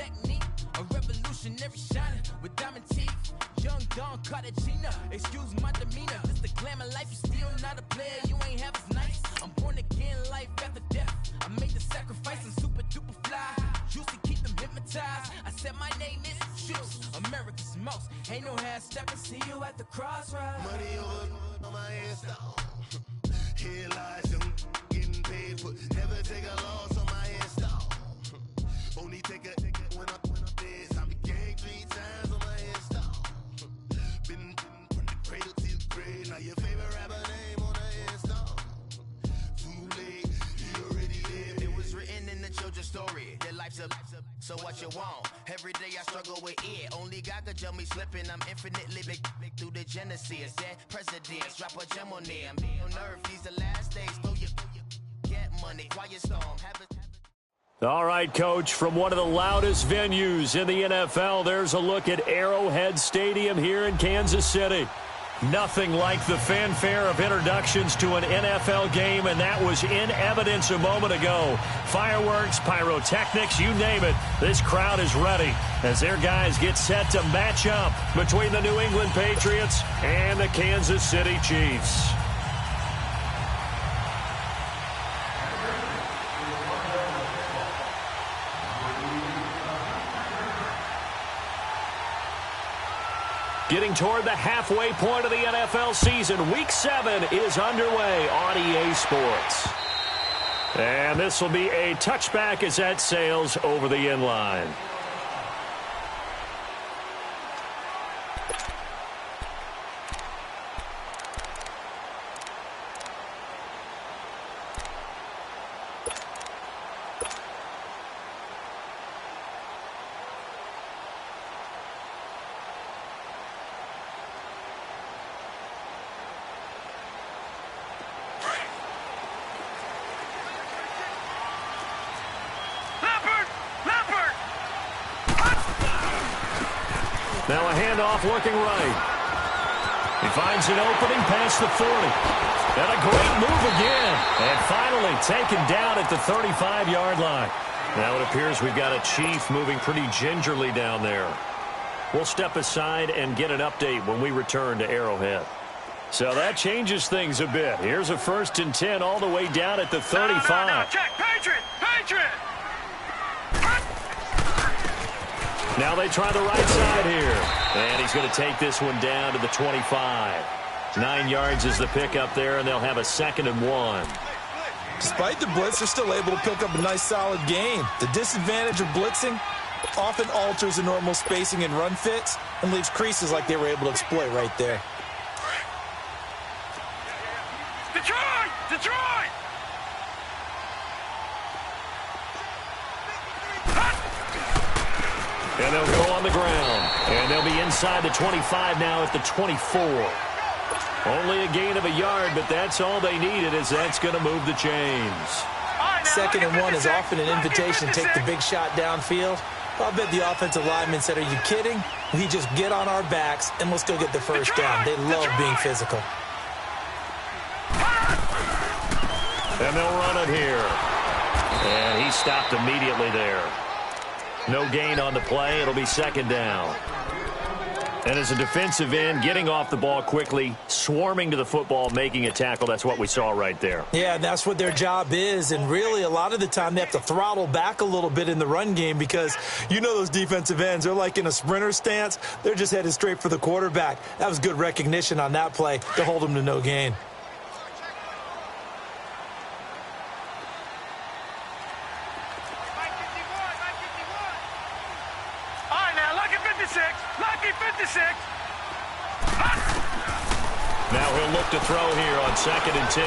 technique. A revolutionary shining with diamond teeth. Young Don Cartagena, excuse my demeanor. This the glamour life, you still not a player, you ain't half as nice. I'm born again, life after death. I made the sacrifice, I'm super duper fly. Used to keep them hypnotized. I said my name is Juice, America's most. Ain't no half stepping, see you at the crossroads. Money over on my install. Here lies young getting paid for. Never take a loss on my install. Only take a when I'm dead. I be gang 3 times on my install. Been from the cradle to the grave. Now your favorite rapper name on the install. Too late, he already lived. It was written in the children's story. Their life's a so what you want? Every day I struggle with it. Only God could tell me slipping. I'm infinitely big through the genesis. Dead presidents, drop a gem on them. On earth, these the last days. Throw your get money, quiet storm. All right, Coach, from one of the loudest venues in the NFL, there's a look at Arrowhead Stadium here in Kansas City. Nothing like the fanfare of introductions to an NFL game, and that was in evidence a moment ago. Fireworks, pyrotechnics, you name it. This crowd is ready as their guys get set to match up between the New England Patriots and the Kansas City Chiefs. Getting toward the halfway point of the NFL season. Week 7 is underway on EA Sports. And this will be a touchback as that sails over the end line. Now a handoff looking right. He finds an opening past the 40. And a great move again. And finally taken down at the 35-yard line. Now it appears we've got a Chief moving pretty gingerly down there. We'll step aside and get an update when we return to Arrowhead. So that changes things a bit. Here's a 1st and 10 all the way down at the 35. No, check. Patriot! Patriot! Now they try the right side here. And he's going to take this one down to the 25. 9 yards is the pickup there, and they'll have a 2nd and 1. Despite the blitz, they're still able to pick up a nice, solid gain. The disadvantage of blitzing often alters the normal spacing and run fits and leaves creases like they were able to exploit right there. Detroit! Detroit! And they'll go on the ground. And they'll be inside the 25 now at the 24. Only a gain of a yard, but that's all they needed, as that's going to move the chains. 2nd and 1 is often an invitation to take the big shot downfield. I'll bet the offensive lineman said, are you kidding? We just get on our backs and let's go get the first down. They love being physical. And they'll run it here. And he stopped immediately there. No gain on the play. It'll be 2nd down. And as a defensive end, getting off the ball quickly, swarming to the football, making a tackle, that's what we saw right there. Yeah, that's what their job is. And really, a lot of the time, they have to throttle back a little bit in the run game because you know those defensive ends, they're like in a sprinter stance. They're just headed straight for the quarterback. That was good recognition on that play to hold them to no gain. Now he'll look to throw here on 2nd and 10.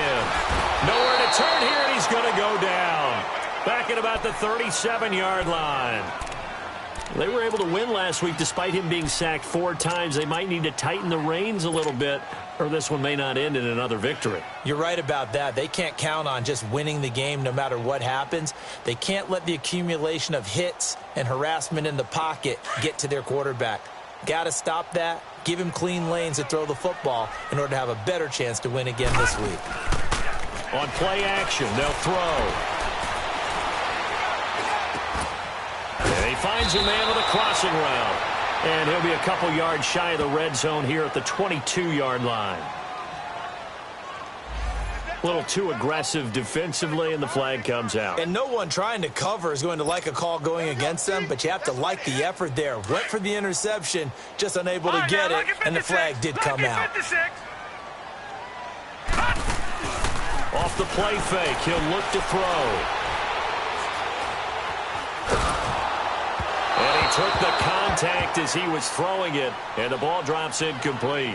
Nowhere to turn here, and he's going to go down. Back at about the 37-yard line. They were able to win last week despite him being sacked 4 times. They might need to tighten the reins a little bit, or this one may not end in another victory. You're right about that. They can't count on just winning the game no matter what happens. They can't let the accumulation of hits and harassment in the pocket get to their quarterback. Got to stop that, give him clean lanes to throw the football in order to have a better chance to win again this week. On play action, they'll throw. And he finds a man with a crossing route. And he'll be a couple yards shy of the red zone here at the 22-yard line. A little too aggressive defensively, and the flag comes out. And no one trying to cover is going to like a call going against them, but you have to like the effort there. Went for the interception, just unable to get it, and the flag did come out. Off the play fake, he'll look to throw. And he took the contact as he was throwing it, and the ball drops incomplete.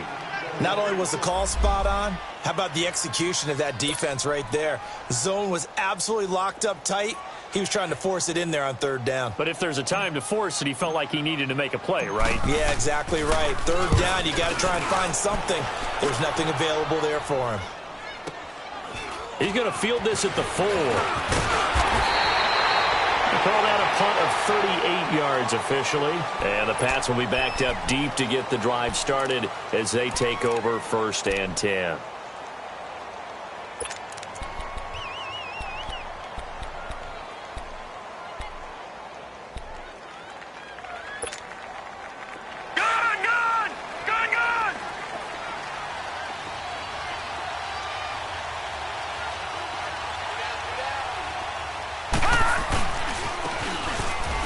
Not only was the call spot on, how about the execution of that defense right there? The zone was absolutely locked up tight. He was trying to force it in there on third down. But if there's a time to force it, he felt like he needed to make a play, right? Yeah, exactly right. Third down, you got to try and find something. There's nothing available there for him. He's going to field this at the 4. They call that a punt of 38 yards officially. And the Pats will be backed up deep to get the drive started as they take over 1st and 10.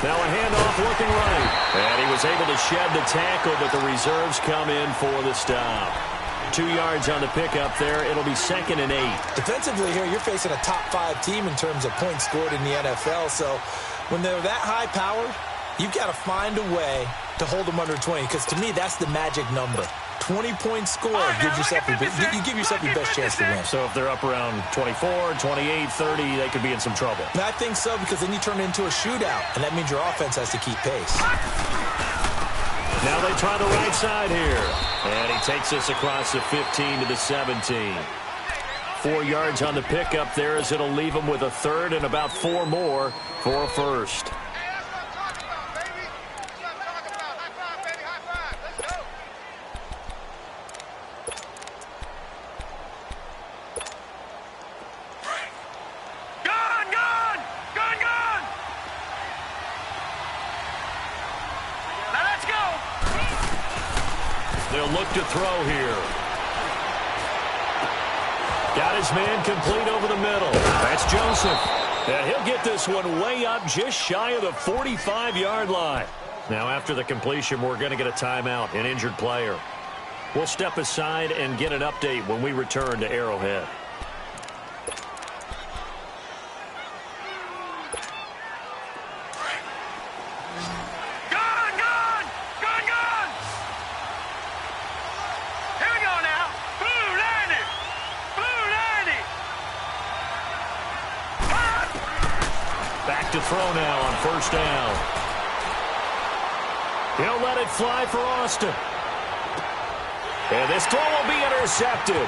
Now a handoff looking right. And he was able to shed the tackle, but the reserves come in for the stop. 2 yards on the pickup there. It'll be 2nd and 8. Defensively here, you're facing a top 5 team in terms of points scored in the NFL. So when they're that high-powered, you've got to find a way to hold them under 20. Because to me, that's the magic number. 20-point score gives yourself you give yourself your best chance to win. So if they're up around 24, 28, 30, they could be in some trouble. And I think so, because then you turn it into a shootout, and that means your offense has to keep pace. Now they try the right side here. And he takes us across the 15 to the 17. 4 yards on the pickup there as it'll leave him with a third and about 4 more for a first. They'll look to throw here. Got his man complete over the middle. That's Joseph. And he'll get this one way up just shy of the 45-yard line. Now after the completion, we're going to get a timeout, an injured player. We'll step aside and get an update when we return to Arrowhead. To throw now on 1st down. He'll let it fly for Austin. And this throw will be intercepted.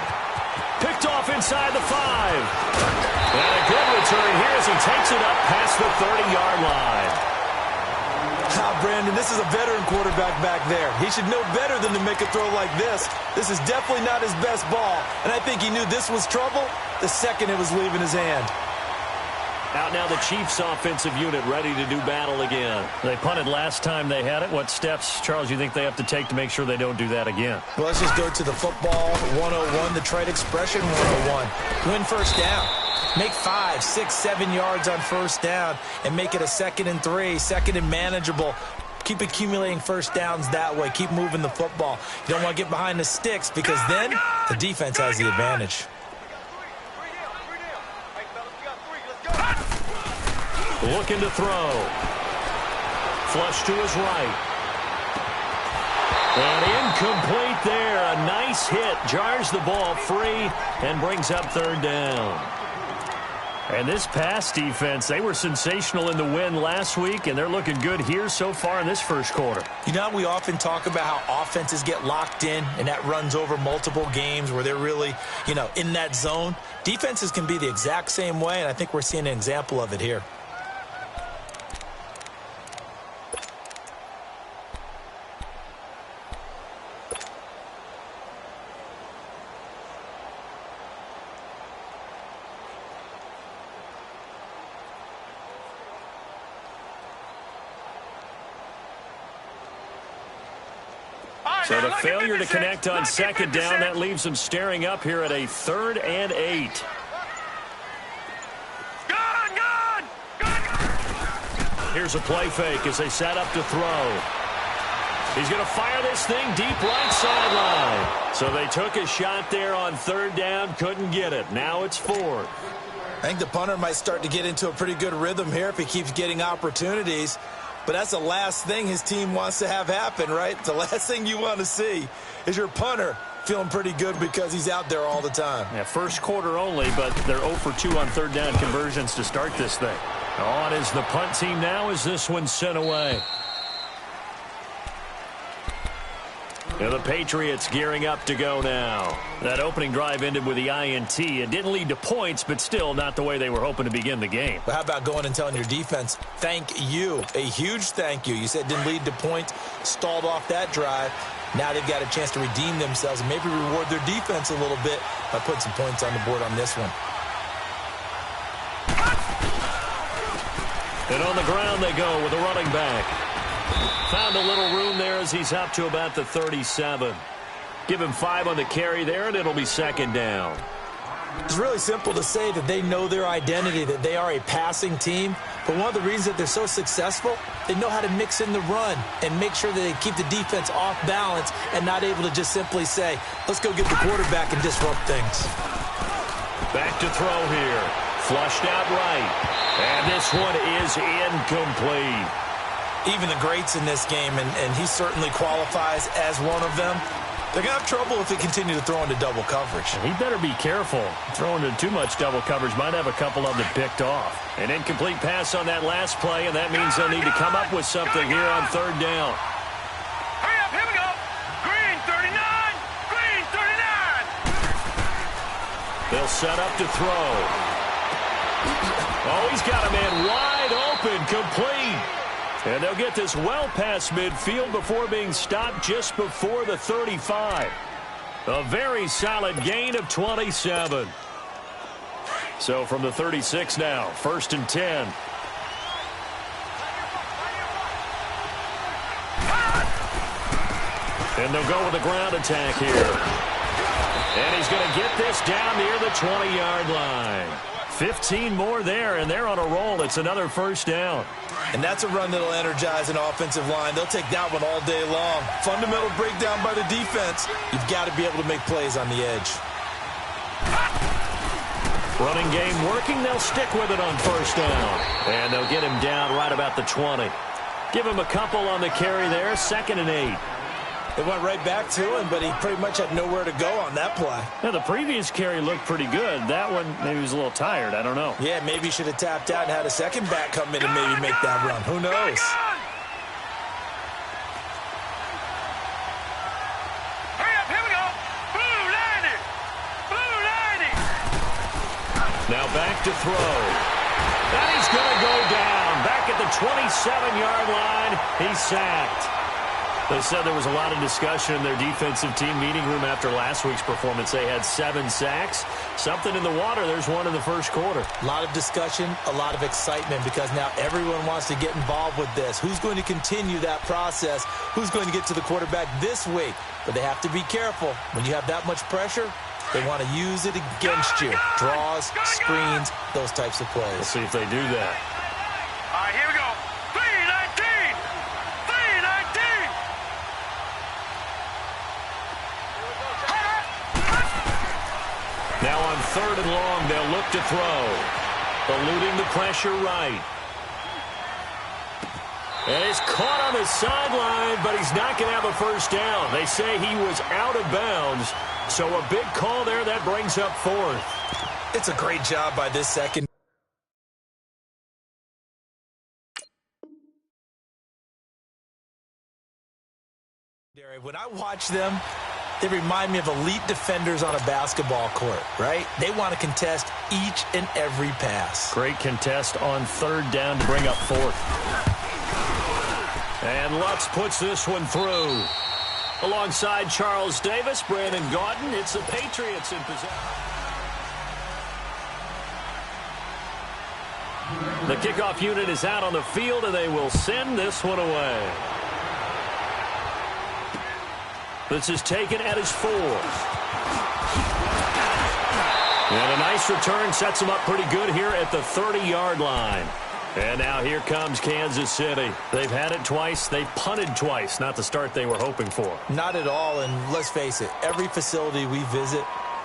Picked off inside the 5. And a good return here as he takes it up past the 30-yard line. Brandon, this is a veteran quarterback back there. He should know better than to make a throw like this. This is definitely not his best ball. And I think he knew this was trouble the second it was leaving his hand. Out now the Chiefs offensive unit ready to do battle again. They punted last time they had it. What steps, Charles, you think they have to take to make sure they don't do that again? Well, let's just go to the football 101, the trade expression 101. Win 1st down. Make 5, 6, 7 yards on 1st down and make it a 2nd and 3, 2nd and manageable. Keep accumulating 1st downs that way. Keep moving the football. You don't want to get behind the sticks because then the defense has the advantage. Looking to throw. Flush to his right. And incomplete there. A nice hit. Jars the ball free and brings up 3rd down. And this pass defense, they were sensational in the win last week, and they're looking good here so far in this 1st quarter. You know, we often talk about how offenses get locked in, and that runs over multiple games where they're really, in that zone. Defenses can be the exact same way, and I think we're seeing an example of it here. So the failure to connect on second down, that leaves them staring up here at a 3rd and 8. Here's a play fake as they set up to throw. He's going to fire this thing deep right sideline. So they took a shot there on 3rd down, couldn't get it. Now it's 4th. I think the punter might start to get into a pretty good rhythm here if he keeps getting opportunities. But that's the last thing his team wants to have happen, right? The last thing you want to see is your punter feeling pretty good because he's out there all the time. Yeah, first quarter only, but they're 0 for 2 on 3rd down conversions to start this thing. On is the punt team now as this one's sent away. And the Patriots gearing up to go now. That opening drive ended with the INT. It didn't lead to points, but still not the way they were hoping to begin the game. But how about going and telling your defense, thank you, a huge thank you. You said it didn't lead to points, stalled off that drive. Now they've got a chance to redeem themselves and maybe reward their defense a little bit by putting some points on the board on this one. And on the ground they go with a running back. Found a little room there as he's up to about the 37. Give him 5 on the carry there, and it'll be 2nd down. It's really simple to say that they know their identity, that they are a passing team. But one of the reasons that they're so successful, they know how to mix in the run and make sure that they keep the defense off balance and not able to just simply say, let's go get the quarterback and disrupt things. Back to throw here. Flushed out right. And this one is incomplete. Even the greats in this game, and he certainly qualifies as one of them, they're going to have trouble if they continue to throw into double coverage. He better be careful. Throwing into too much double coverage might have a couple of them picked off. An incomplete pass on that last play, and that means they'll need to come up with something here on 3rd down. Hurry up, here we go. Green 39, green 39. They'll set up to throw. Oh, he's got a man wide open, complete. And they'll get this well past midfield before being stopped just before the 35. A very solid gain of 27. So from the 36 now, 1st and 10. And they'll go with a ground attack here. And he's going to get this down near the 20-yard line. 15 more there, and they're on a roll. It's another 1st down. And that's a run that'll energize an offensive line. They'll take that one all day long. Fundamental breakdown by the defense. You've got to be able to make plays on the edge. Running game working. They'll stick with it on 1st down. And they'll get him down right about the 20. Give him a couple on the carry there. 2nd and 8. They went right back to him, but he pretty much had nowhere to go on that play. Yeah, the previous carry looked pretty good. That one, maybe he was a little tired. I don't know. Yeah, maybe he should have tapped out and had a second back come in and maybe make that run. Who knows? Hurry up, here we go. Blue 90, blue 90. Now back to throw. And he's going to go down. Back at the 27-yard line. He's sacked. They said there was a lot of discussion in their defensive team meeting room after last week's performance. They had 7 sacks. Something in the water. There's one in the first quarter. A lot of discussion, a lot of excitement because now everyone wants to get involved with this. Who's going to continue that process? Who's going to get to the quarterback this week? But they have to be careful. When you have that much pressure, they want to use it against you. Draws, screens, those types of plays. Let's see if they do that. All right, here we go. 319, 319. Now on 3rd and long, they'll look to throw. Eluding the pressure right. And he's caught on the sideline, but he's not going to have a 1st down. They say he was out of bounds. So a big call there. That brings up 4th. It's a great job by this second. When I watch them, they remind me of elite defenders on a basketball court, right? They want to contest each and every pass. Great contest on 3rd down to bring up 4th. And Lutz puts this one through. Alongside Charles Davis, Brandon Gaudin, it's the Patriots in possession. The kickoff unit is out on the field, and they will send this one away. This is taken at his 4. And a nice return sets him up pretty good here at the 30-yard line. And now here comes Kansas City. They've had it twice. They've punted twice. Not the start they were hoping for. Not at all, and let's face it, every facility we visit,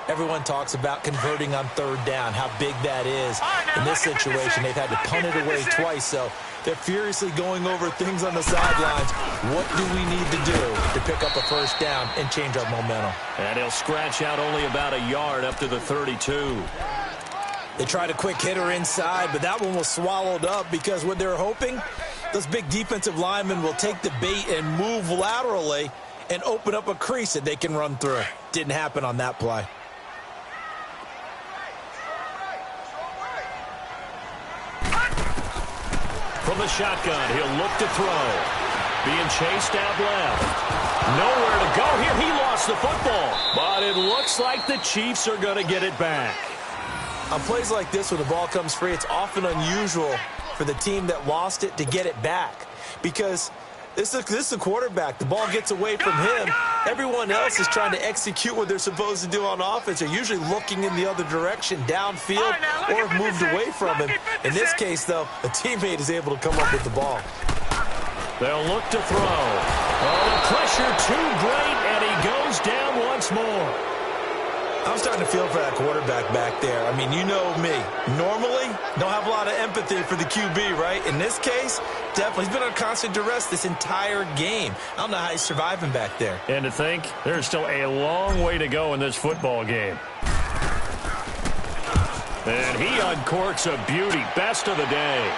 everyone talks about converting on third down, how big that is. In this situation, they've had to punt it away twice, so they're furiously going over things on the sidelines. What do we need to do to pick up a first down and change our momentum? And he'll scratch out only about a yard up to the 32. They tried a quick hitter inside, but that one was swallowed up because what they're hoping, those big defensive linemen will take the bait and move laterally and open up a crease that they can run through. Didn't happen on that play. From the shotgun, he'll look to throw. Being chased out left. Nowhere to go here. He lost the football. But it looks like the Chiefs are going to get it back. On plays like this, when the ball comes free, it's often unusual for the team that lost it to get it back. Because this is a quarterback. The ball gets away from him. Everyone else is trying to execute what they're supposed to do on offense. They're usually looking in the other direction, downfield, or have moved away from him. In this case, though, a teammate is able to come up with the ball. They'll look to throw. Oh, the pressure too great, and he goes down once more. I'm starting to feel for that quarterback back there. I mean, you know me. Normally, don't have a lot of empathy for the QB, right? In this case, definitely. He's been on constant duress this entire game. I don't know how he's surviving back there. And to think, there's still a long way to go in this football game. And he uncorks a beauty. Best of the day.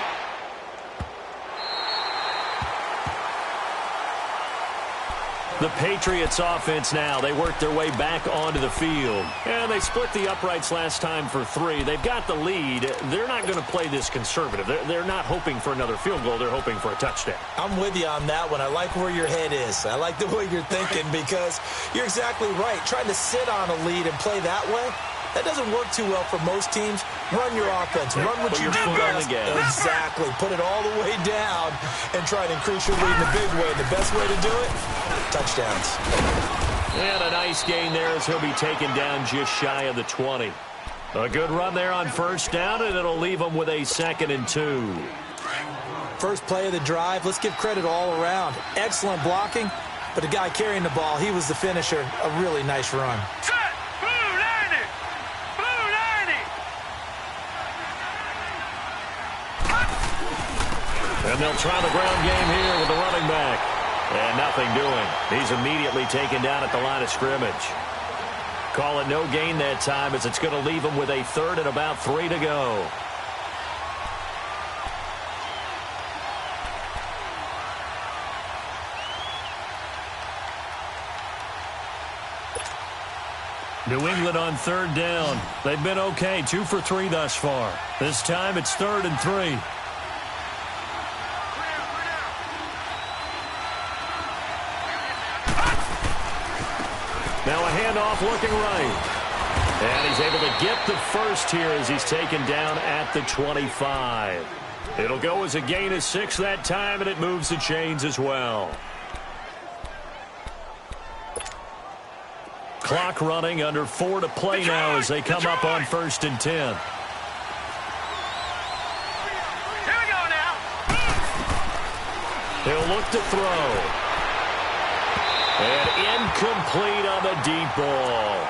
The Patriots offense now. They work their way back onto the field. And they split the uprights last time for 3. They've got the lead. They're not going to play this conservative. They're not hoping for another field goal. They're hoping for a touchdown. I'm with you on that one. I like where your head is. I like the way you're thinking because you're exactly right. Trying to sit on a lead and play that way, that doesn't work too well for most teams. Run your offense. Run what you do best. Exactly. Put it all the way down and try to increase your lead in a big way. The best way to do it, touchdowns. And a nice gain there as he'll be taken down just shy of the 20. A good run there on first down, and it'll leave him with a 2nd and 2. First play of the drive. Let's give credit all around. Excellent blocking, but the guy carrying the ball, he was the finisher. A really nice run. And they'll try the ground game here with the running back. And nothing doing. He's immediately taken down at the line of scrimmage. Call it no gain that time as it's going to leave him with a 3rd and about 3 to go. New England on 3rd down. They've been okay, 2 for 3 thus far. This time it's 3rd and 3. Now a handoff looking right. And he's able to get the first here as he's taken down at the 25. It'll go as a gain of 6 that time, and it moves the chains as well. Clock running, under 4 to play now as they come up on 1st and 10. Here we go now. He'll look to throw. And incomplete on the deep ball.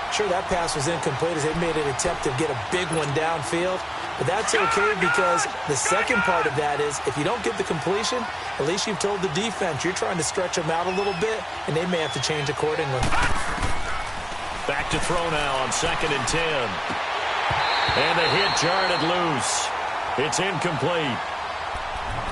Sure, that pass was incomplete as they made an attempt to get a big one downfield. But that's okay because the second part of that is if you don't get the completion, at least you've told the defense you're trying to stretch them out a little bit, and they may have to change accordingly. Back to throw now on 2nd and 10. And the hit jarred it loose. It's incomplete.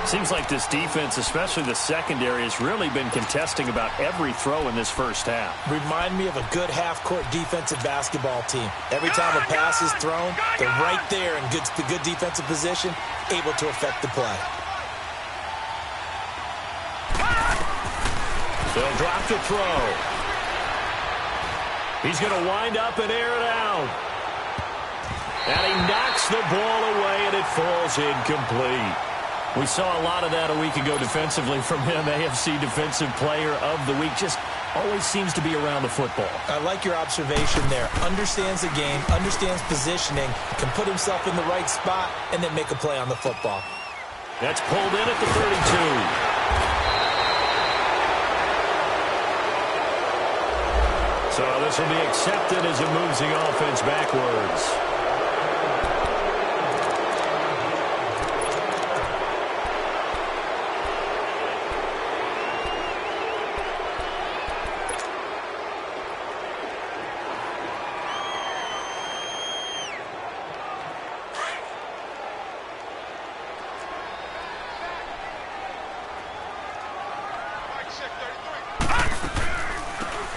Seems like this defense, especially the secondary, has really been contesting about every throw in this first half. Remind me of a good half-court defensive basketball team. Every time a pass is thrown, they're right there in the good defensive position, able to affect the play. They'll drop to throw. He's going to wind up and air it out. And he knocks the ball away, and it falls incomplete. We saw a lot of that a week ago defensively from him. AFC Defensive Player of the Week. Just always seems to be around the football. I like your observation there. Understands the game, understands positioning, can put himself in the right spot, and then make a play on the football. That's pulled in at the 32. So this will be accepted as it moves the offense backwards.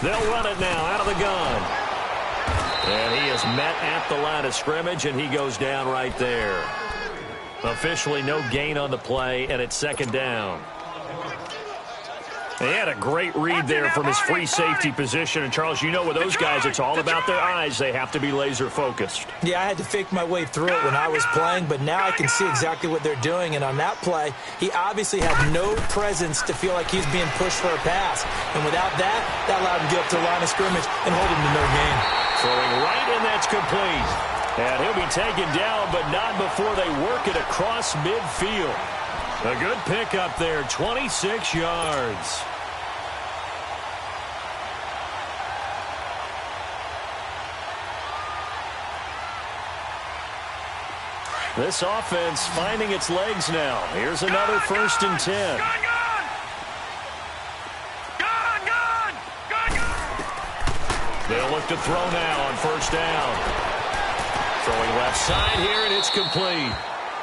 They'll run it now out of the gun. And he is met at the line of scrimmage, and he goes down right there. Officially no gain on the play, and it's second down. He had a great read there from his free safety position. And, Charles, you know with those guys, it's all about their eyes. They have to be laser-focused. Yeah, I had to fake my way through it when I was playing, but now I can see exactly what they're doing. And on that play, he obviously had no presence to feel like he's being pushed for a pass. And without that, that allowed him to get up to the line of scrimmage and hold him to no gain. Throwing right, and that's complete. And he'll be taken down, but not before they work it across midfield. A good pickup there, 26 yards. This offense finding its legs now. Here's another 1st and 10. They'll look to throw now on 1st down. Throwing left side here, and it's complete.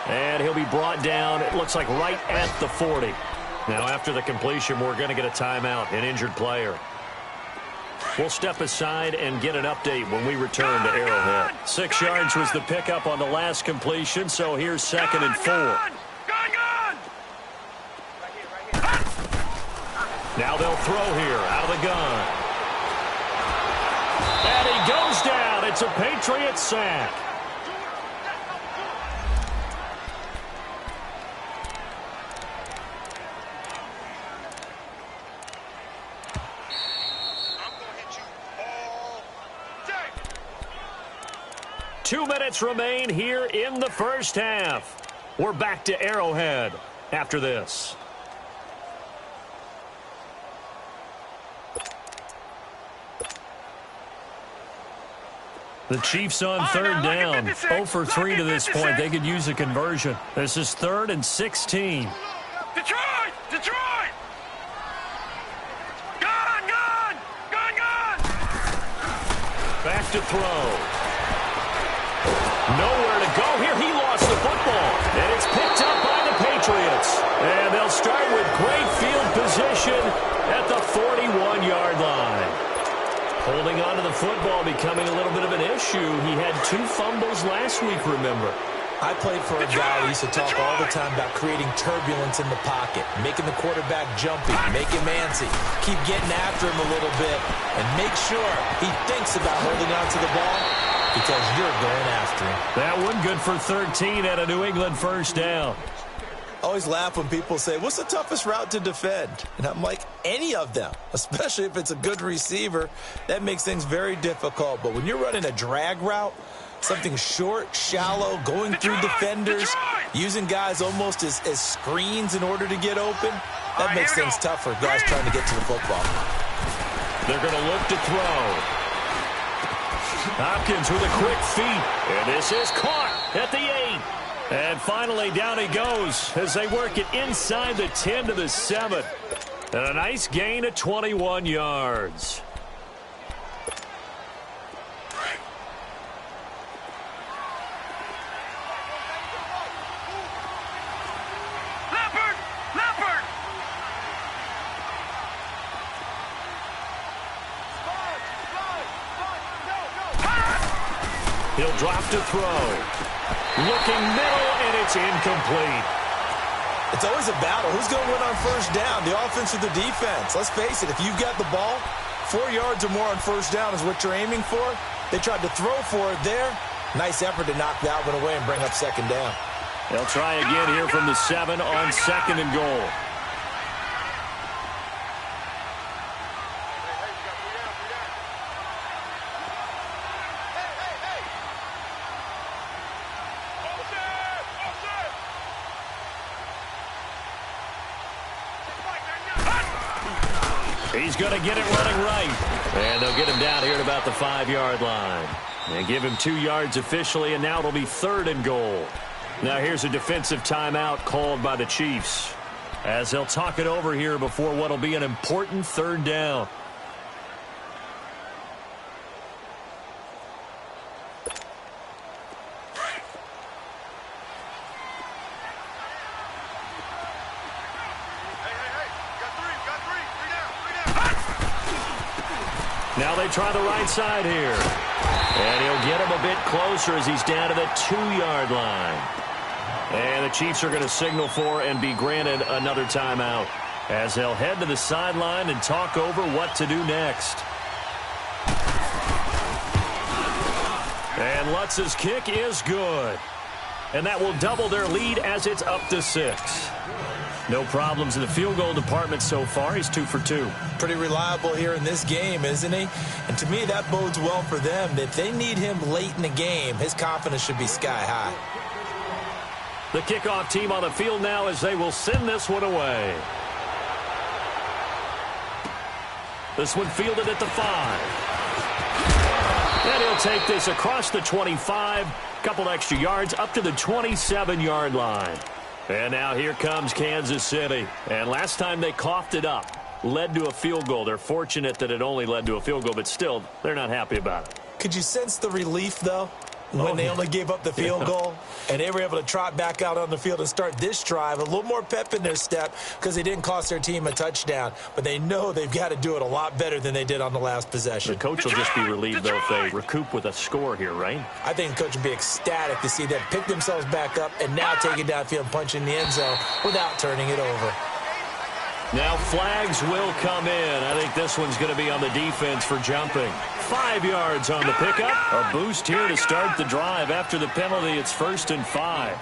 And he'll be brought down, it looks like right at the 40. Now after the completion, we're going to get a timeout, an injured player. We'll step aside and get an update when we return to Arrowhead. 6 yards was the pickup on the last completion, so here's 2nd and 4. Now they'll throw here out of the gun. And he goes down. It's a Patriot sack. Two minutes remain here in the first half. We're back to Arrowhead after this. The Chiefs on 3rd down. 0 for 3 to this point. They could use a conversion. This is 3rd and 16. Detroit! Detroit! Gun! Gun! Gun! Gun! Back to throw. Nowhere to go here. He lost the football. And it's picked up by the Patriots. And they'll start with great field position at the 41-yard line. Holding on to the football becoming a little bit of an issue. He had 2 fumbles last week, remember. I played for a guy who used to talk all the time about creating turbulence in the pocket, making the quarterback jumpy, make him antsy, keep getting after him a little bit, and make sure he thinks about holding on to the ball because you're going after him. That one good for 13 at a New England 1st down. I always laugh when people say, what's the toughest route to defend? And I'm like, any of them, especially if it's a good receiver. That makes things very difficult. But when you're running a drag route, something short, shallow, going through defenders, using guys almost as screens in order to get open, that makes things tough for guys trying to get to the football. They're going to look to throw. Hopkins with a quick feet. And this is caught at the 8. And finally, down he goes as they work it inside the 10 to the 7. And a nice gain of 21 yards. Leopard! Leopard! He'll drop to throw. Looking middle, and it's incomplete. It's always a battle. Who's going to win on 1st down, the offense or the defense? Let's face it, if you've got the ball, 4 yards or more on 1st down is what you're aiming for. They tried to throw for it there. Nice effort to knock that one away and bring up 2nd down. They'll try again here from the 7 on 2nd and goal. He's going to get it running right. And they'll get him down here at about the 5-yard line. And give him 2 yards officially, and now it'll be 3rd and goal. Now here's a defensive timeout called by the Chiefs, as they'll talk it over here before what'll be an important 3rd down. Now they try the right side here. And he'll get him a bit closer as he's down to the 2-yard line. And the Chiefs are going to signal for and be granted another timeout, as they'll head to the sideline and talk over what to do next. And Lutz's kick is good. And that will double their lead as it's up to 6. No problems in the field goal department so far. He's 2 for 2. Pretty reliable here in this game, isn't he? And to me, that bodes well for them. If they need him late in the game, his confidence should be sky high. The kickoff team on the field now as they will send this one away. This one fielded at the 5. And he'll take this across the 25. Couple extra yards up to the 27-yard line. And now here comes Kansas City. And last time they coughed it up, led to a field goal. They're fortunate that it only led to a field goal, but still, they're not happy about it. Could you sense the relief, though, when they only gave up the field goal? And they were able to trot back out on the field and start this drive. A little more pep in their step because they didn't cost their team a touchdown. But they know they've got to do it a lot better than they did on the last possession. The coach will just be relieved, though, if they recoup with a score here, right? I think the coach would be ecstatic to see them pick themselves back up and now take it downfield and punch in the end zone without turning it over. Now flags will come in. I think this one's going to be on the defense for jumping. 5 yards on the pickup. A boost here to start the drive. After the penalty, it's 1st and 5.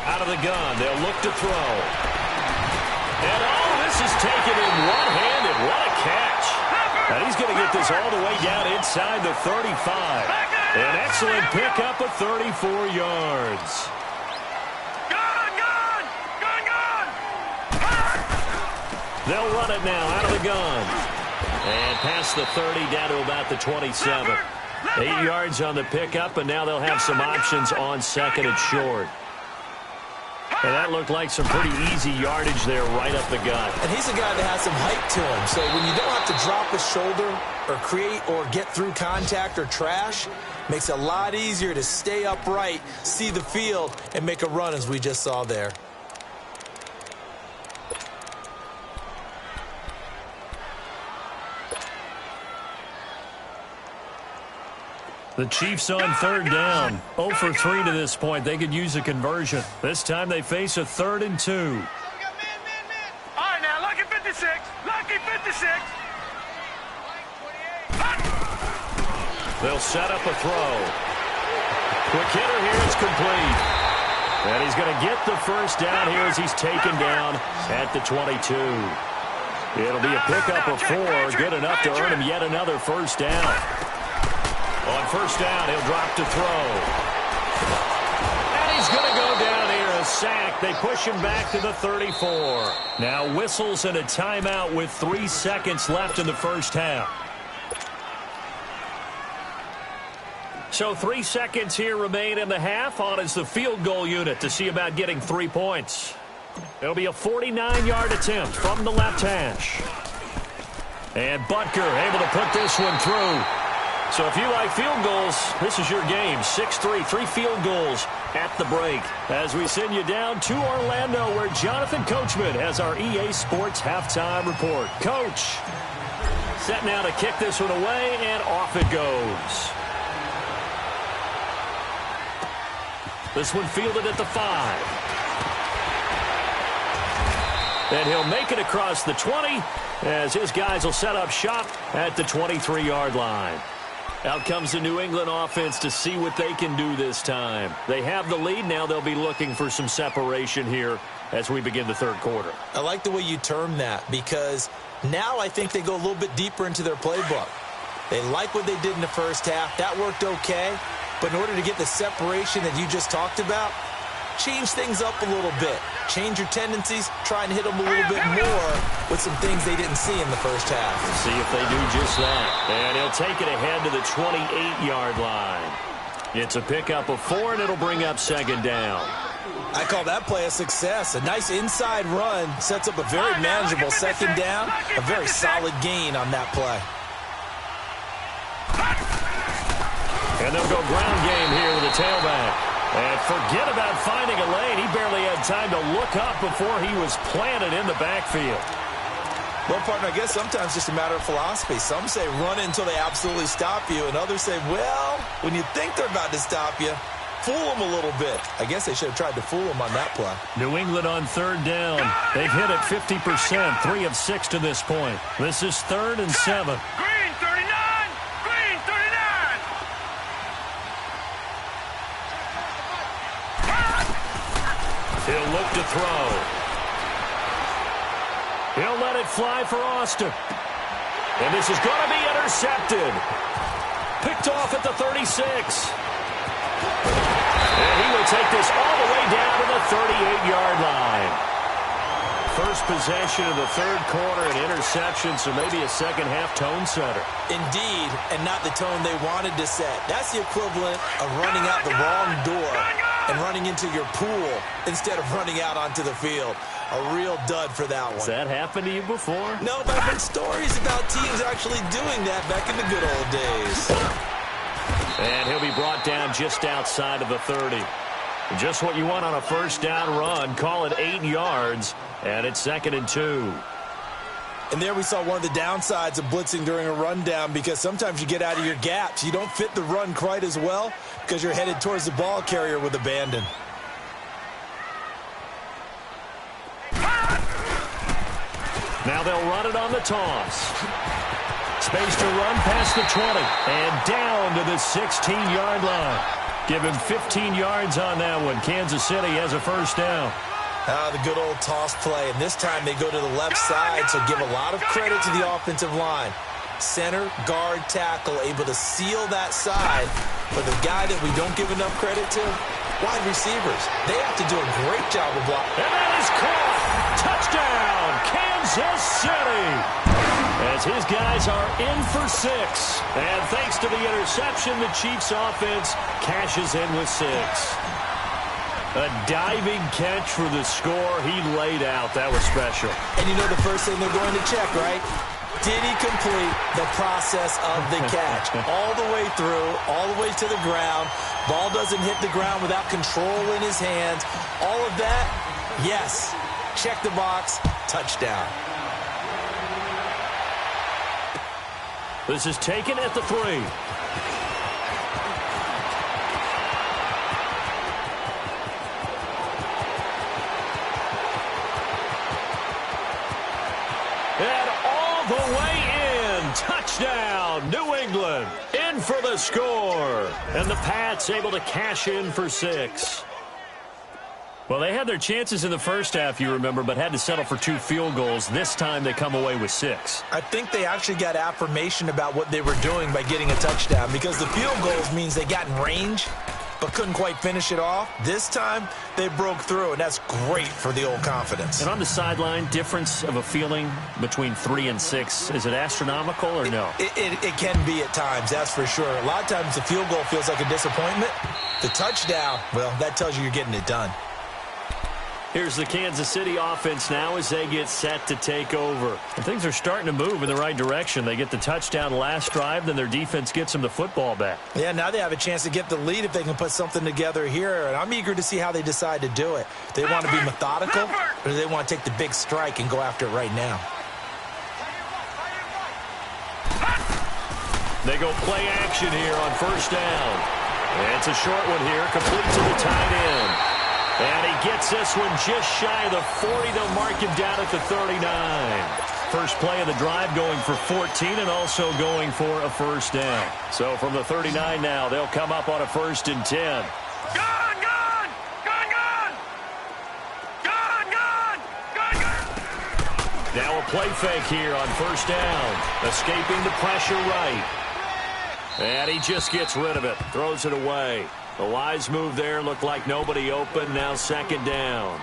Out of the gun, they'll look to throw. And this is taken in one-handed. What a catch. And he's going to get this all the way down inside the 35. An excellent pickup of 34 yards. They'll run it now out of the gun. And past the 30 down to about the 27. 8 yards on the pickup, and now they'll have some options on 2nd and short. And that looked like some pretty easy yardage there right up the gut. And he's a guy that has some height to him. So when you don't have to drop a shoulder or create or get through contact or trash, makes it a lot easier to stay upright, see the field, and make a run as we just saw there. The Chiefs on 3rd down. 0 for 3 to this point. They could use a conversion. This time they face a 3rd and 2. All right, now, lucky 56. Lucky 56. They'll set up a throw. Quick hitter here is complete. And he's going to get the 1st down here as he's taken down at the 22. It'll be a pickup of 4. Good enough to earn him yet another 1st down. On 1st down, he'll drop to throw. And he's going to go down here, a sack. They push him back to the 34. Now whistles and a timeout with 3 seconds left in the 1st half. So 3 seconds here remain in the half. On is the field goal unit to see about getting 3 points. It'll be a 49-yard attempt from the left hash. And Butker able to put this one through. So if you like field goals, this is your game. 6-3, 3 field goals at the break. As we send you down to Orlando, where Jonathan Coachman has our EA Sports halftime report. Coach, set now to kick this one away, and off it goes. This one fielded at the 5. And he'll make it across the 20, as his guys will set up shop at the 23-yard line. Out comes the New England offense to see what they can do this time. They have the lead. Now they'll be looking for some separation here as we begin the third quarter. I like the way you term that, because now I think they go a little bit deeper into their playbook. They like what they did in the first half. That worked okay. But in order to get the separation that you just talked about, change things up a little bit. Change your tendencies, try and hit them a little bit more with some things they didn't see in the first half. See if they do just that. And he'll take it ahead to the 28-yard line. It's a pickup of 4, and it'll bring up second down. I call that play a success. A nice inside run sets up a very manageable second down, a very solid gain on that play. And they'll go ground game here with a tailback. And forget about finding a lane. He barely had time to look up before he was planted in the backfield. Well, partner, I guess sometimes it's just a matter of philosophy. Some say run it until they absolutely stop you, and others say, well, when you think they're about to stop you, fool them a little bit. I guess they should have tried to fool them on that play. New England on third down. They've hit it 50%, 3 of 6 to this point. This is 3rd and 7. Green 39! Green 39! He'll look to throw. He'll let it fly for Austin. And this is going to be intercepted. Picked off at the 36. And he will take this all the way down to the 38-yard line. First possession of the third quarter, an interception, so maybe a second-half tone setter. Indeed, and not the tone they wanted to set. That's the equivalent of running out the wrong door and running into your pool instead of running out onto the field. A real dud for that one. Has that happened to you before? No, but I've heard stories about teams actually doing that back in the good old days. And he'll be brought down just outside of the 30. Just what you want on a first down run. Call it 8 yards, and it's 2nd and 2. And there we saw one of the downsides of blitzing during a rundown, because sometimes you get out of your gaps. You don't fit the run quite as well because you're headed towards the ball carrier with abandon. Now they'll run it on the toss. Space to run past the 20 and down to the 16-yard line. Give him 15 yards on that one. Kansas City has a first down. The good old toss play, and this time they go to the left side, so give a lot of credit to the offensive line. Center, guard, tackle, able to seal that side. But the guy that we don't give enough credit to, wide receivers. They have to do a great job of blocking. And that is caught. Touchdown, Kansas City. As his guys are in for 6. And thanks to the interception, the Chiefs offense cashes in with 6. A diving catch for the score. He laid out. That was special. And you know the first thing they're going to check, right? Did he complete the process of the catch? All the way through, all the way to the ground. Ball doesn't hit the ground without control in his hands. All of that, yes. Check the box. Touchdown. This is taken at the 3. And all the way in. Touchdown, New England. In for the score. And the Pats able to cash in for 6. Well, they had their chances in the first half, you remember, but had to settle for 2 field goals. This time they come away with 6. I think they actually got affirmation about what they were doing by getting a touchdown, because the field goals means they got in range but couldn't quite finish it off. This time they broke through, and that's great for the old confidence. And on the sideline, difference of a feeling between 3 and 6, is it astronomical or no? It can be at times, that's for sure. A lot of times the field goal feels like a disappointment. The touchdown, well, that tells you you're getting it done. Here's the Kansas City offense now as they get set to take over. And things are starting to move in the right direction. They get the touchdown last drive, then their defense gets them the football back. Yeah, now they have a chance to get the lead if they can put something together here. And I'm eager to see how they decide to do it. They want to be methodical, or do they want to take the big strike and go after it right now? They go play action here on first down. And it's a short one here, complete to the tight end. And he gets this one just shy of the 40. They'll mark him down at the 39. first play of the drive, going for 14 and also going for a first down. So from the 39 now, they'll come up on a 1st and 10. Gun, gun! Gun, gun! Gun, gun! Gun, gun! Now a play fake here on 1st down. Escaping the pressure right. And he just gets rid of it. Throws it away. A wise move there. Looked like nobody open. Now 2nd down.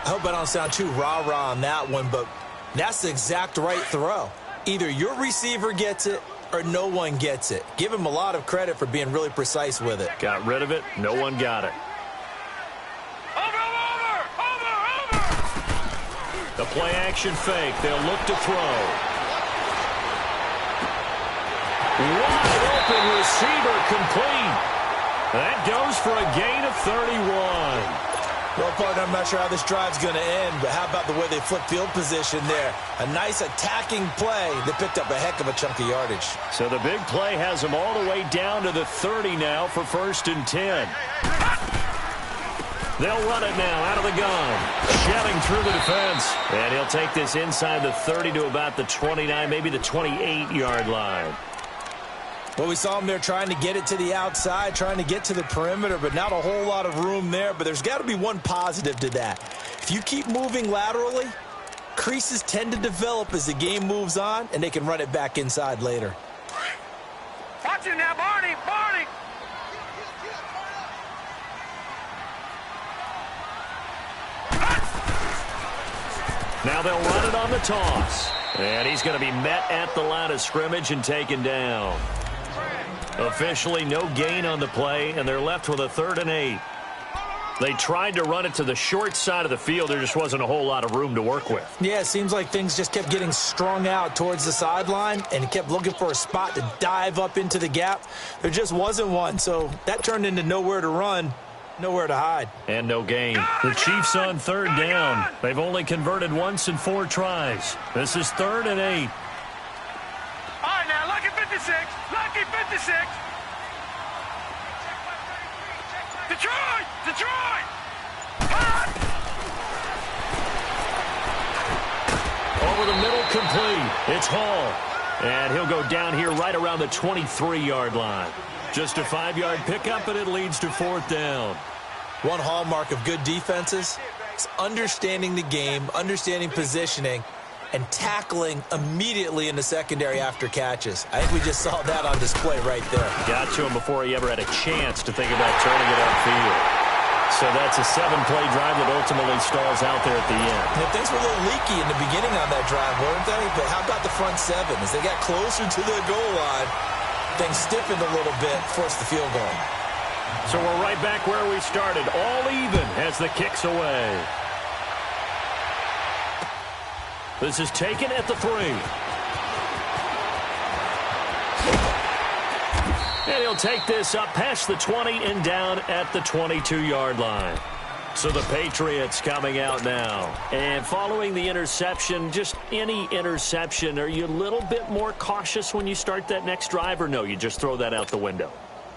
I hope I don't sound too rah-rah on that one, but that's the exact right throw. Either your receiver gets it or no one gets it. Give him a lot of credit for being really precise with it. Got rid of it. No one got it. Over! The play action fake. They'll look to throw. Wide open receiver complete. That goes for a gain of 31. Well, partner, I'm not sure how this drive's going to end, but how about the way they flip field position there? A nice attacking play that picked up a heck of a chunk of yardage. So the big play has them all the way down to the 30 now for 1st and 10. They'll run it now out of the gun. Shedding through the defense. And he'll take this inside the 30 to about the 29, maybe the 28-yard line. Well, we saw him there trying to get it to the outside, trying to get to the perimeter, but not a whole lot of room there. But there's got to be one positive to that. If you keep moving laterally, creases tend to develop as the game moves on, and they can run it back inside later. Watch it now, Barney! Barney! Now they'll run it on the toss. And he's going to be met at the line of scrimmage and taken down. Officially no gain on the play, and they're left with a 3rd and 8. They tried to run it to the short side of the field. There just wasn't a whole lot of room to work with. Yeah, it seems like things just kept getting strung out towards the sideline, and he kept looking for a spot to dive up into the gap. There just wasn't one, so that turned into nowhere to run, nowhere to hide. And no gain. The Chiefs on 3rd down. They've only converted once in 4 tries. This is 3rd and 8. All right, now, lucky 56. Lucky 56. Detroit! Detroit! Over the middle, complete. It's Hall. And he'll go down here right around the 23-yard line. Just a 5-yard pickup, and it leads to 4th down. One hallmark of good defenses is understanding the game, understanding positioning, and tackling immediately in the secondary after catches. I think we just saw that on display right there. Got to him before he ever had a chance to think about turning it upfield. So that's a 7-play drive that ultimately stalls out there at the end. And things were a little leaky in the beginning on that drive, weren't they? But how about the front 7? As they got closer to the goal line, things stiffened a little bit, forced the field goal. So we're right back where we started, all even as the kick's away. This is taken at the 3. And he'll take this up past the 20 and down at the 22-yard line. So the Patriots coming out now. And following the interception, just any interception, are you a little bit more cautious when you start that next drive, or no, you just throw that out the window?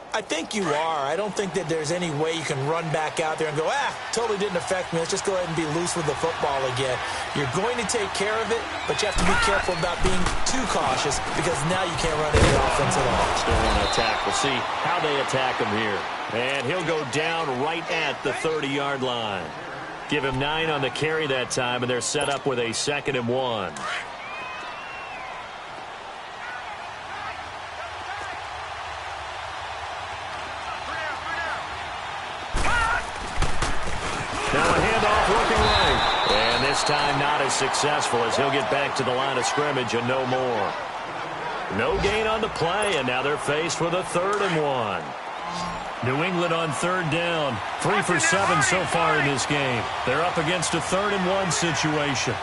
I think you are. I don't think that there's any way you can run back out there and go, totally didn't affect me. Let's just go ahead and be loose with the football again. You're going to take care of it, but you have to be careful about being too cautious because now you can't run any offense at all. Still want to attack. We'll see how they attack him here. And he'll go down right at the 30-yard line. Give him 9 on the carry that time, and they're set up with a 2nd and 1. Now a handoff looking right. And this time not as successful as he'll get back to the line of scrimmage and no more. No gain on the play, and now they're faced with a 3rd and 1. New England on 3rd down. 3 for 7 so far in this game. They're up against a 3rd and 1 situation.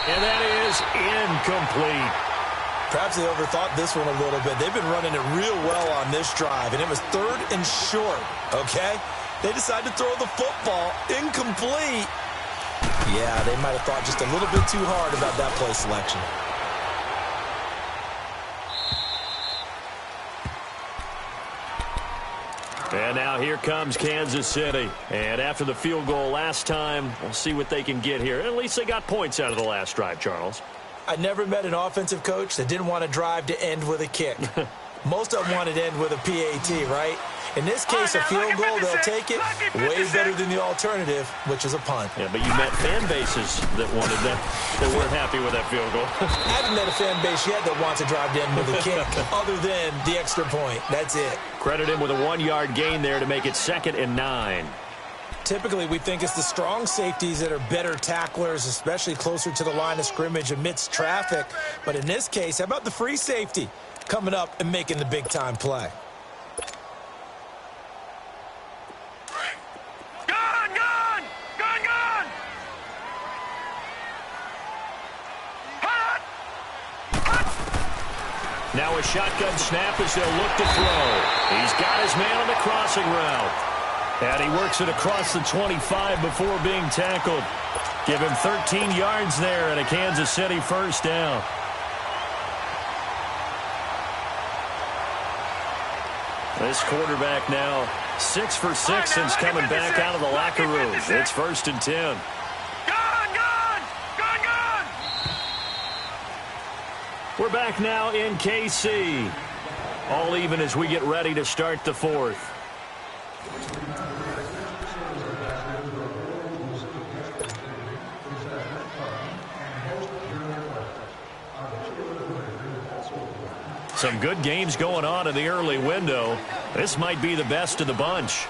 And that is incomplete. Perhaps they overthought this one a little bit. They've been running it real well on this drive, and it was 3rd and short, okay? They decided to throw the football incomplete. Yeah, they might have thought just a little bit too hard about that play selection. And now here comes Kansas City. And after the field goal last time, we'll see what they can get here. At least they got points out of the last drive, Charles. I never met an offensive coach that didn't want to drive to end with a kick. Most of them wanted to end with a PAT, right? In this case, a field goal, they'll take it way better than the alternative, which is a punt. Yeah, but you met fan bases that wanted that, that weren't happy with that field goal. I haven't met a fan base yet that wants to drive to end with a kick, other than the extra point. That's it. Credit him with a 1-yard gain there to make it 2nd and 9. Typically, we think it's the strong safeties that are better tacklers, especially closer to the line of scrimmage amidst traffic. But in this case, how about the free safety coming up and making the big-time play? Now a shotgun snap as they'll look to throw. He's got his man on the crossing route. And he works it across the 25 before being tackled. Give him 13 yards there and a Kansas City first down. This quarterback now 6 for 6 since coming back out of the locker room. It's 1st and 10. We're back now in KC. All even as we get ready to start the 4th. Some good games going on in the early window. This might be the best of the bunch.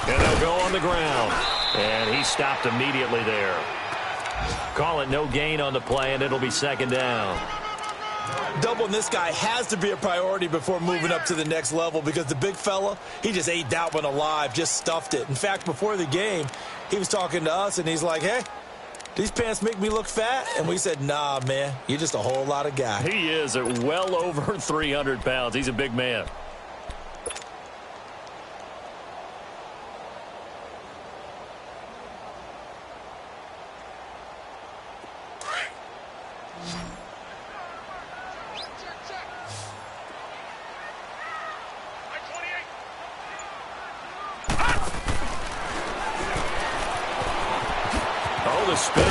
And they'll go on the ground. And he stopped immediately there. Call it no gain on the play, and it'll be 2nd down. Doubling this guy has to be a priority before moving up to the next level, because the big fella, he just ate that one alive, just stuffed it. In fact, before the game, he was talking to us, and he's like, hey, these pants make me look fat? And we said, nah, man, you're just a whole lot of guy. He is at well over 300 pounds. He's a big man. Spin.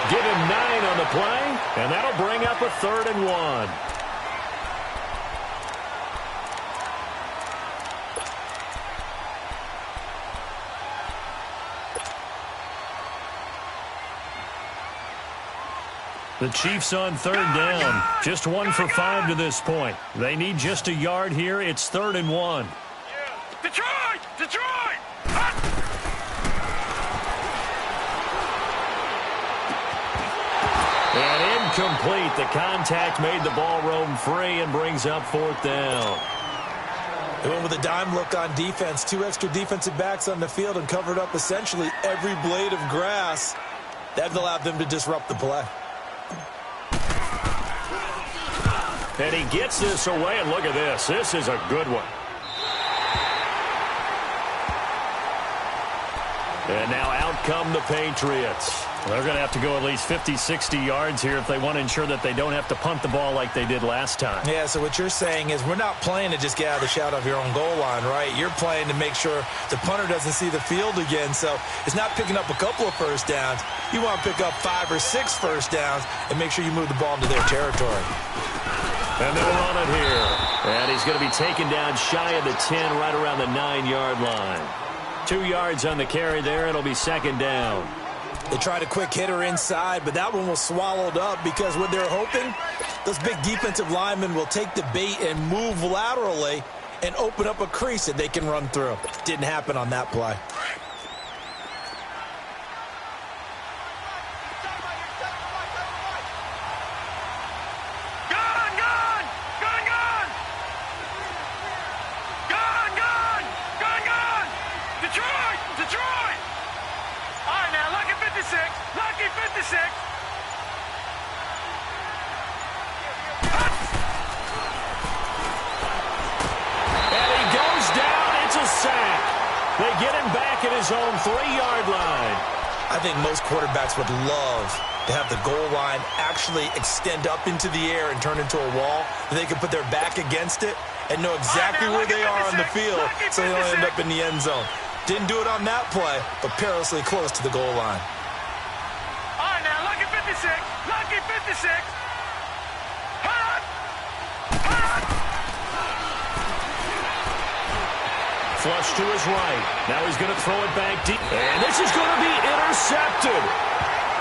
Give him 9 on the play, and that'll bring up a 3rd and 1. The Chiefs on 3rd down. Just 1 for 5 to this point. They need just a yard here. It's 3rd and 1. Detroit! Detroit! And incomplete. The contact made the ball roam free and brings up 4th down. They went with a dime look on defense. 2 extra defensive backs on the field and covered up essentially every blade of grass. That allowed them to disrupt the play. And he gets this away, and look at this. This is a good one. And now out come the Patriots. They're going to have to go at least 50, 60 yards here if they want to ensure that they don't have to punt the ball like they did last time. Yeah, so what you're saying is we're not playing to just get out of the shadow of your own goal line, right? You're playing to make sure the punter doesn't see the field again. So it's not picking up a couple of first downs. You want to pick up 5 or 6 first downs and make sure you move the ball into their territory. And they'll run it here. And he's going to be taken down shy of the 10, right around the 9-yard line. 2 yards on the carry there. It'll be 2nd down. They tried a quick hitter inside, but that one was swallowed up because what they're hoping, those big defensive linemen will take the bait and move laterally and open up a crease that they can run through. Didn't happen on that play. own 3-yard line. I think most quarterbacks would love to have the goal line actually extend up into the air and turn into a wall. They can put their back against it and know exactly where they are on the field so they don't end up in the end zone. Didn't do it on that play, but perilously close to the goal line. All right, now, lucky 56. Lucky 56. Hold on. Hold on. Flush to his right. Now he's going to throw it back deep. And this is going to be intercepted.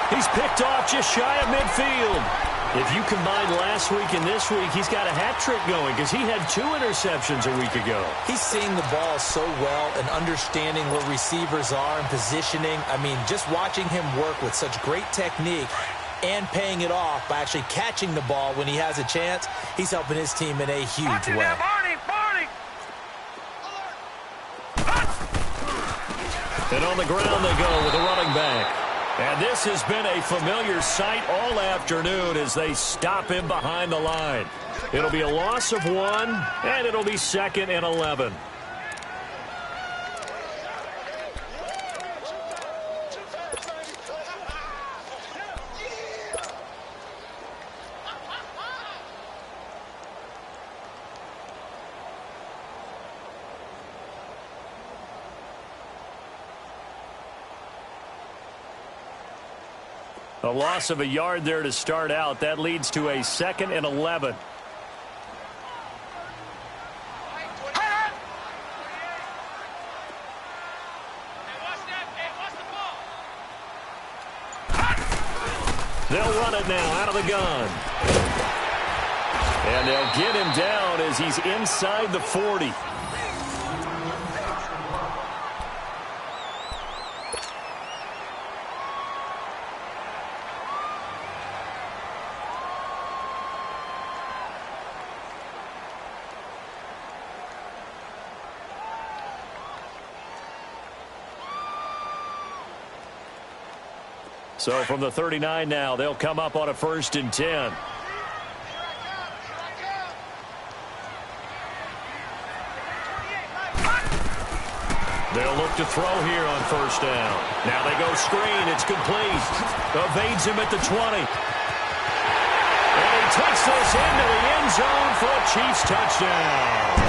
He's picked off just shy of midfield. If you combine last week and this week, he's got a hat trick going because he had 2 interceptions a week ago. He's seeing the ball so well and understanding where receivers are and positioning. I mean, just watching him work with such great technique and paying it off by actually catching the ball when he has a chance, he's helping his team in a huge way. And on the ground they go with a running back. And this has been a familiar sight all afternoon as they stop him behind the line. It'll be a loss of 1, and it'll be 2nd and 11. A loss of a yard there to start out. That leads to a 2nd and 11. They'll run it now out of the gun. And they'll get him down as he's inside the 40. So from the 39 now, they'll come up on a 1st and 10. They'll look to throw here on 1st down. Now they go screen. It's complete. Evades him at the 20. And he takes this into the end zone for a Chiefs touchdown.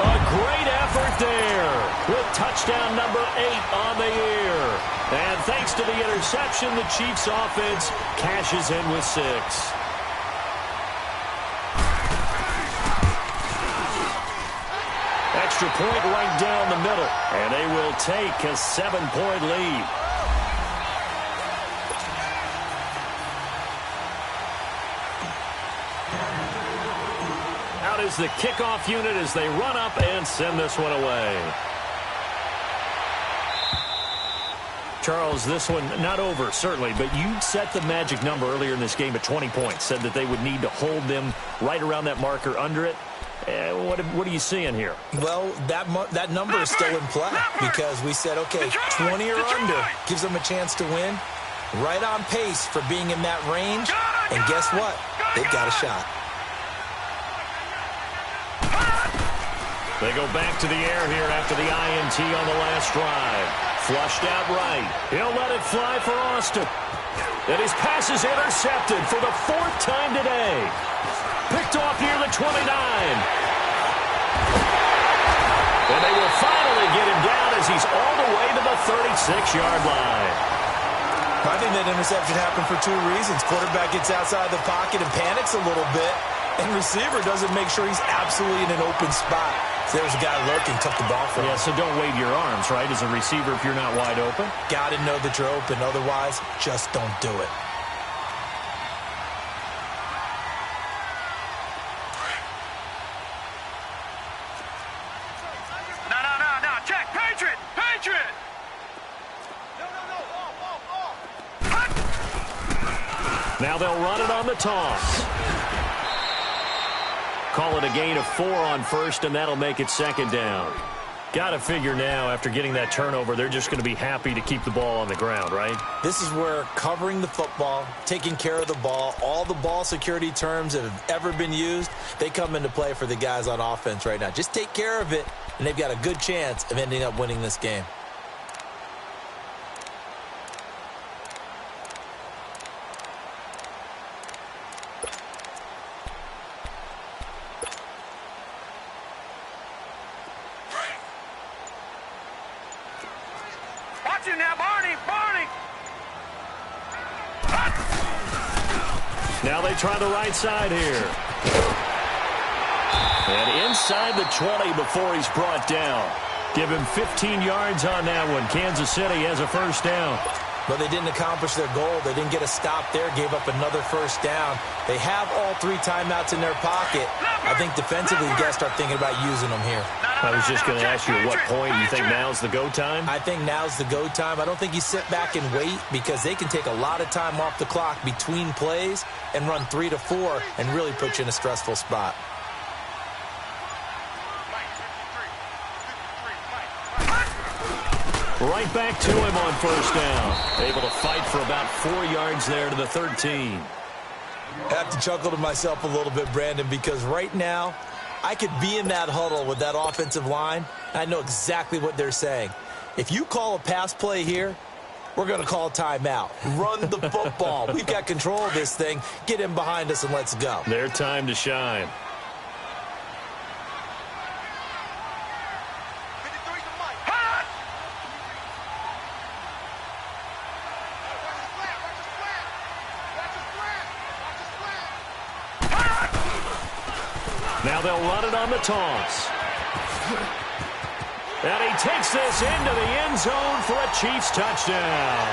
A great effort there with touchdown number 8 on the year. And thanks to the interception, the Chiefs offense cashes in with 6. Extra point right down the middle. And they will take a 7-point lead. Out is the kickoff unit as they run up and send this one away. Charles, this one not over, certainly, but you set the magic number earlier in this game at 20 points, said that they would need to hold them right around that marker under it. What are you seeing here? Well, that number is still in play because we said, okay, 20 or under gives them a chance to win. Right on pace for being in that range. And guess what? They've got a shot. They go back to the air here after the INT on the last drive. Flushed out right. He'll let it fly for Austin. And his pass is intercepted for the 4th time today. Picked off near the 29. And they will finally get him down as he's all the way to the 36-yard line. I think that interception happened for 2 reasons. Quarterback gets outside the pocket and panics a little bit. And receiver doesn't make sure he's absolutely in an open spot. So there's a guy lurking, took the ball from him. Yeah, so don't wave your arms, right, as a receiver if you're not wide open. Got to know that you're open. Otherwise, just don't do it. No. Check. Patriot. Now they'll run it on the toss. Call it a gain of 4 on 1st, and that'll make it 2nd down. Got to figure now, after getting that turnover, they're just going to be happy to keep the ball on the ground, right? This is where covering the football, taking care of the ball, all the ball security terms that have ever been used, they come into play for the guys on offense right now. Just take care of it, and they've got a good chance of ending up winning this game. got you now, Barney. Now they try the right side here. And inside the 20 before he's brought down. Give him 15 yards on that one. Kansas City has a first down. But they didn't accomplish their goal. They didn't get a stop there, gave up another first down. They have all 3 timeouts in their pocket. I think defensively, you got to start thinking about using them here. I was just going to ask you at what point you think now's the go time? I think now's the go time. I don't think you sit back and wait because they can take a lot of time off the clock between plays and run 3 to 4 and really put you in a stressful spot. Right back to him on first down. Able to fight for about 4 yards there to the 13. I have to chuckle to myself a little bit, Brandon, because right now I could be in that huddle with that offensive line. I know exactly what they're saying. If you call a pass play here, we're going to call a timeout. Run the football. We've got control of this thing. Get in behind us and let's go. Their time to shine. Now they'll run it on the toss. And he takes this into the end zone for a Chiefs touchdown.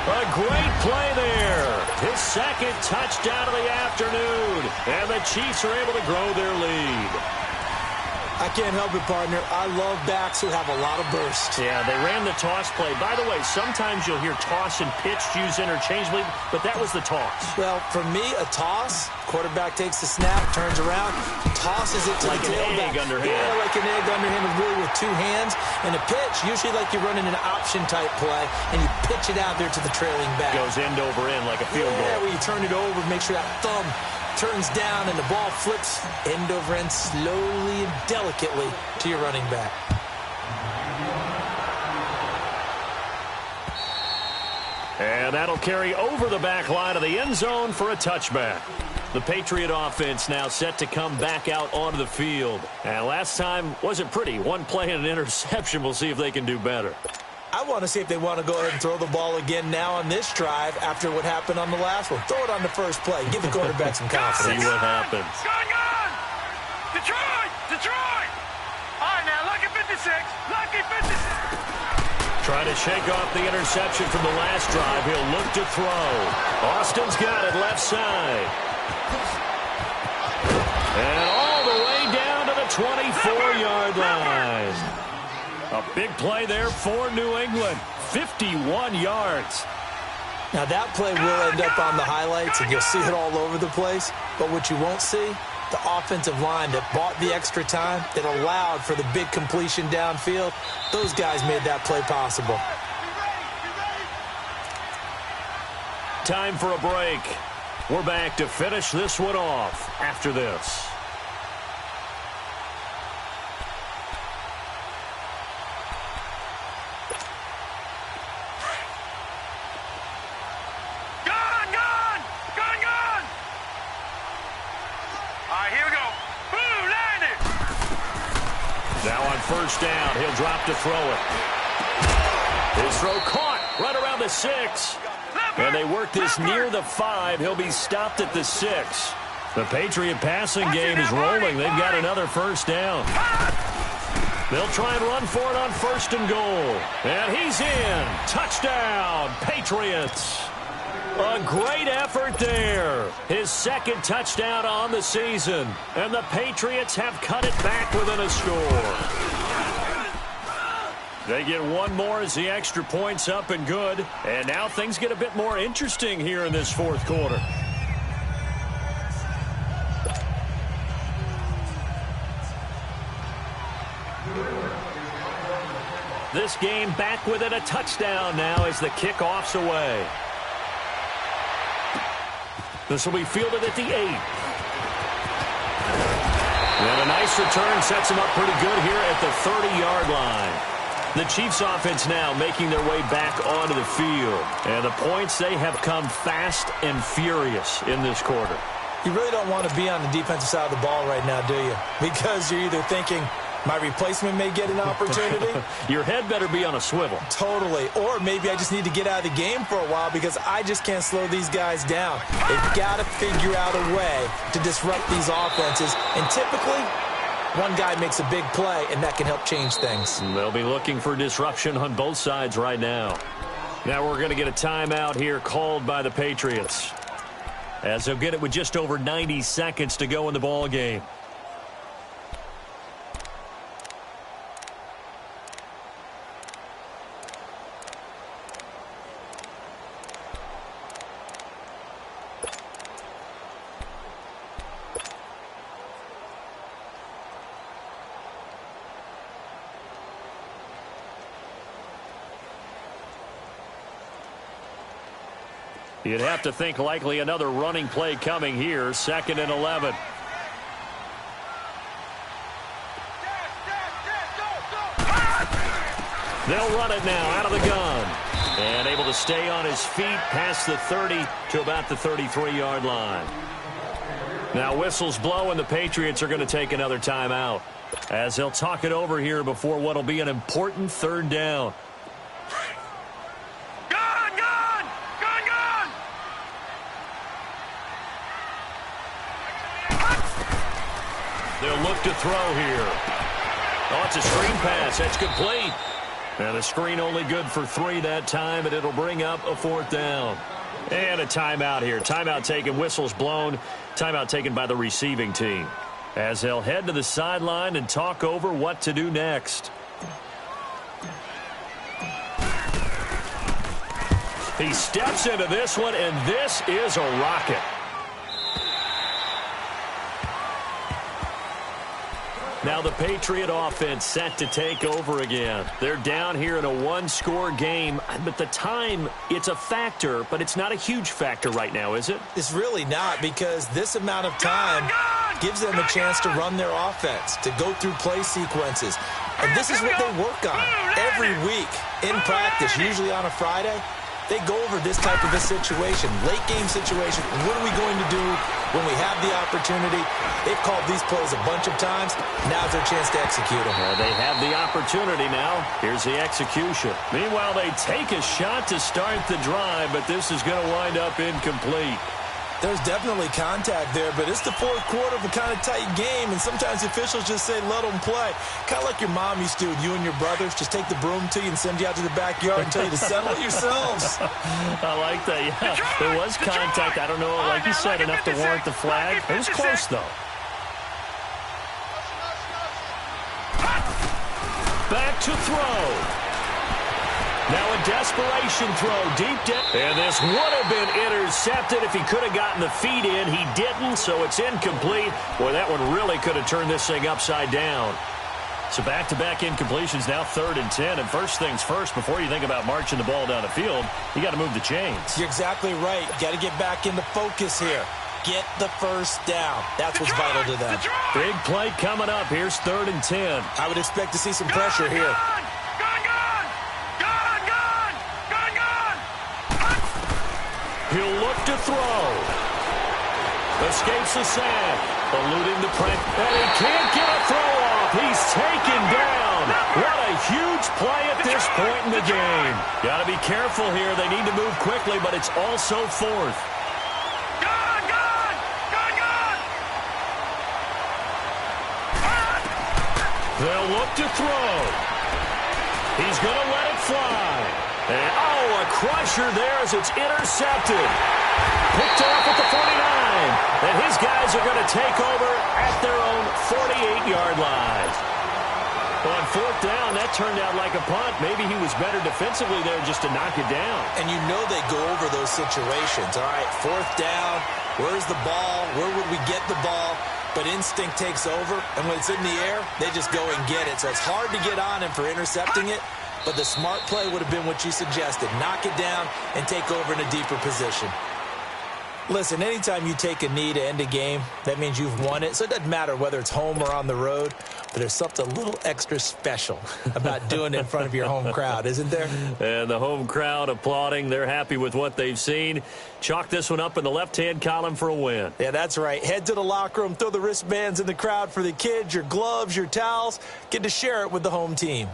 A great play there. His second touchdown of the afternoon. And the Chiefs are able to grow their lead. I can't help it, partner. I love backs who have a lot of burst. Yeah, they ran the toss play. By the way, sometimes you'll hear toss and pitch used interchangeably, but that was the toss. Well, for me, a toss, quarterback takes the snap, turns around, tosses it to like the tailback. Like an egg underhand. Yeah, like an egg underhand, really with 2 hands. And a pitch, usually like you're running an option-type play, and you pitch it out there to the trailing back. Goes end over end like a field goal. Yeah, where you turn it over, make sure that thumb turns down and the ball flips end over end slowly and delicately to your running back. And that'll carry over the back line of the end zone for a touchback. The Patriot offense now set to come back out onto the field. And last time wasn't pretty. 1 play and an interception. We'll see if they can do better. I want to see if they want to go ahead and throw the ball again now on this drive after what happened on the last one. Throw it on the first play. Give the quarterback some confidence. See what happens. Gun! Detroit! All right, now, lucky 56. Lucky 56. Trying to shake off the interception from the last drive. He'll look to throw. Austin's got it left side. And all the way down to the 24-yard line. A big play there for New England. 51 yards. Now, that play will end up on the highlights, and you'll see it all over the place. But what you won't see, the offensive line that bought the extra time, that allowed for the big completion downfield, those guys made that play possible. Time for a break. We're back to finish this one off after this. First down. He'll drop to throw it. His throw caught right around the 6. And they work this near the 5. He'll be stopped at the 6. The Patriot passing game is rolling. They've got another first down. They'll try and run for it on first and goal. And he's in. Touchdown, Patriots. A great effort there. His second touchdown on the season. And the Patriots have cut it back within a score. They get one more as the extra point's up and good. And now things get a bit more interesting here in this fourth quarter. This game back within a touchdown now as the kickoff's away. This will be fielded at the 8. And a nice return sets him up pretty good here at the 30-yard line. The Chiefs offense now making their way back onto the field. And the points, they have come fast and furious in this quarter. You really don't want to be on the defensive side of the ball right now, do you? Because you're either thinking, My replacement may get an opportunity. Your head better be on a swivel. Totally. Or maybe I just need to get out of the game for a while because I just can't slow these guys down. They've got to figure out a way to disrupt these offenses. And typically, one guy makes a big play, and that can help change things. They'll be looking for disruption on both sides right now. Now we're going to get a timeout here called by the Patriots, as they'll get it with just over 90 seconds to go in the ball game. You'd have to think likely another running play coming here, 2nd and 11. They'll run it now out of the gun. And able to stay on his feet past the 30 to about the 33-yard line. Now whistles blow, and the Patriots are going to take another timeout, as they'll talk it over here before what will be an important 3rd down. They'll look to throw here. Oh, it's a screen pass. That's complete. And the screen only good for 3 that time, and it'll bring up a 4th down. And a timeout here. Timeout taken, whistles blown. Timeout taken by the receiving team, as they'll head to the sideline and talk over what to do next. He steps into this one, and this is a rocket. Now the Patriot offense set to take over again. They're down here in a 1-score game, but the time, it's a factor, but it's not a huge factor right now, is it? It's really not, because this amount of time gives them a chance to run their offense, to go through play sequences. And this is what they work on every week in practice, usually on a Friday. They go over this type of a situation, late-game situation. What are we going to do when we have the opportunity? They've called these plays a bunch of times. Now's their chance to execute them. Well, they have the opportunity now. Here's the execution. Meanwhile, they take a shot to start the drive, but this is going to wind up incomplete. There's definitely contact there, but it's the 4th quarter of a kind of tight game, and sometimes officials just say, let them play. Kind of like your mom used to with you and your brothers. Just take the broom to you and send you out to the backyard and tell you to settle it yourselves. I like that, yeah. There was contact. I don't know, like you said, enough to warrant the flag. It was close, though. Back to throw. Now a desperation throw deep down. And this would have been intercepted if he could have gotten the feet in. He didn't, so it's incomplete. Boy, that one really could have turned this thing upside down. So back-to-back incompletions, now 3rd and 10. And first things first, before you think about marching the ball down the field, you got to move the chains. You're exactly right. Got to get back into focus here. Get the first down. That's what's vital to them. Big play coming up. Here's 3rd and 10. I would expect to see some pressure here. He'll look to throw. Escapes the sack. Eluding the pressure. And he can't get a throw off. He's taken down. What a huge play at this point in the game. Got to be careful here. They need to move quickly, but it's also 4th. They'll look to throw. He's going to let it fly. And, a crusher there as it's intercepted. Picked off at the 49. And his guys are going to take over at their own 48-yard line. On 4th down, that turned out like a punt. Maybe he was better defensively there just to knock it down. And you know they go over those situations. All right, 4th down. Where's the ball? Where would we get the ball? But instinct takes over, and when it's in the air, they just go and get it. So it's hard to get on him for intercepting it, but the smart play would have been what you suggested. Knock it down and take over in a deeper position. Listen, anytime you take a knee to end a game, that means you've won it. So it doesn't matter whether it's home or on the road, but there's something a little extra special about doing it in front of your home crowd, isn't there? And the home crowd applauding. They're happy with what they've seen. Chalk this one up in the left-hand column for a win. Yeah, that's right. Head to the locker room, throw the wristbands in the crowd for the kids, your gloves, your towels. Get to share it with the home team.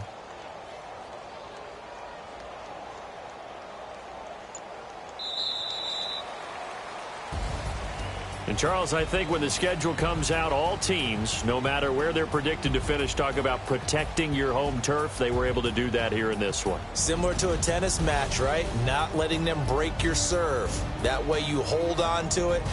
And, Charles, I think when the schedule comes out, all teams, no matter where they're predicted to finish, talk about protecting your home turf. They were able to do that here in this one. Similar to a tennis match, right? Not letting them break your serve. That way you hold on to it.